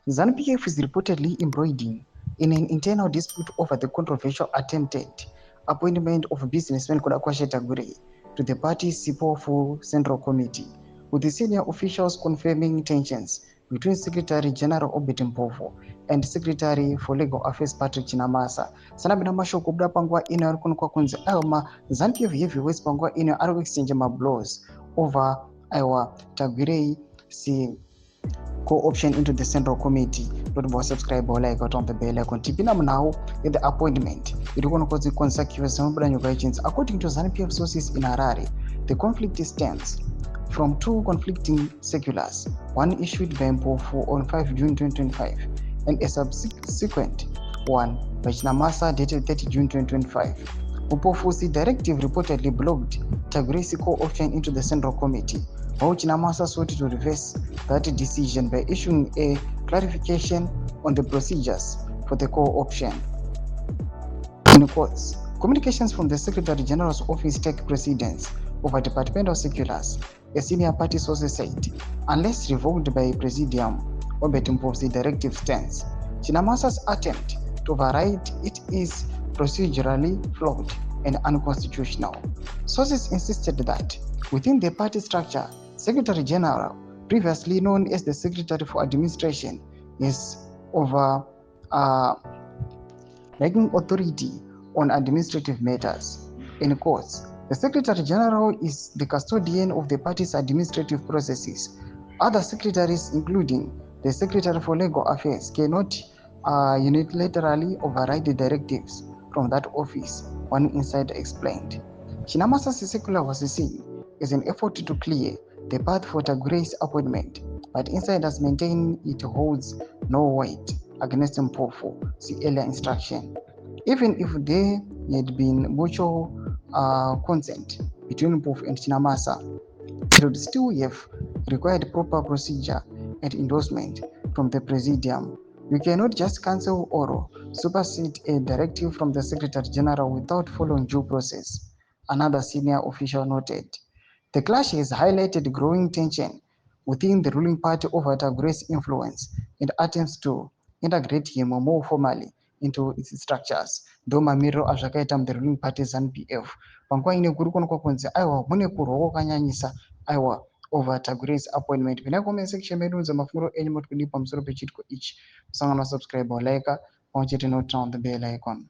ZANU-PF is reportedly embroiding in an internal dispute over the controversial attempted appointment of businessman KUTYA Tagwirei to the party's Sipofu Central Committee, with the senior officials confirming tensions between Secretary General Obed Mpofu and Secretary for Legal Affairs Patrick Chinamasa. Sanabina mashoko kubuda panguva ino ari kuonekwa kunzi aiwa ZANU-PF heavyweights panguva ino ari kuexchange mablows over aiwa Tagwirei co-option into the Central Committee. Don't forget subscribe or like on the bell icon. Tipina now in the appointment. It is going to consecutive according to ZANU-PF sources in Harare. The conflict stems from two conflicting circulars, one issued by Mpofu on 5 June 2025 and a subsequent one by Chinamasa dated 30 June 2025. Mpofu's directive reportedly blocked Tagwirei's co-option into the Central Committee, while Chinamasa sought to reverse that decision by issuing a clarification on the procedures for the co-option. In quotes, communications from the Secretary General's office take precedence over departmental circulars, a senior party source said, unless revoked by Presidium Obed Mpofu's directive stands. Chinamasa's attempt to override it is procedurally flawed and unconstitutional. Sources insisted that within the party structure, Secretary General, previously known as the Secretary for Administration, is over lacking authority on administrative matters. In quotes, the Secretary General is the custodian of the party's administrative processes. Other secretaries, including the Secretary for Legal Affairs, cannot unilaterally override the directives from that office, one insider explained. Chinamasa's circular was seen as an effort to clear the path for Tagwirei's appointment, but insiders maintain it holds no weight against Mpofu's earlier instruction. Even if there had been mutual consent between Mpofu and Chinamasa, it would still have required proper procedure and endorsement from the Presidium. You cannot just cancel or supersede a directive from the Secretary General without following due process, another senior official noted. The clash has highlighted growing tension within the ruling party over Tagwirei's influence and attempts to integrate him more formally into its structures. Though mamiro azvakaita the ruling party ZANU-PF panguva ine kuri kuonekwa kunzi aiwa mune kurwa kwakanyanyisa aiwa over Tagwirei's appointment. Vina comment section medu unza mafunguro enyu moti kudi pamusoro pechitiko ichi. Musangana subscribe or like pamwe chete noturn on the bell icon.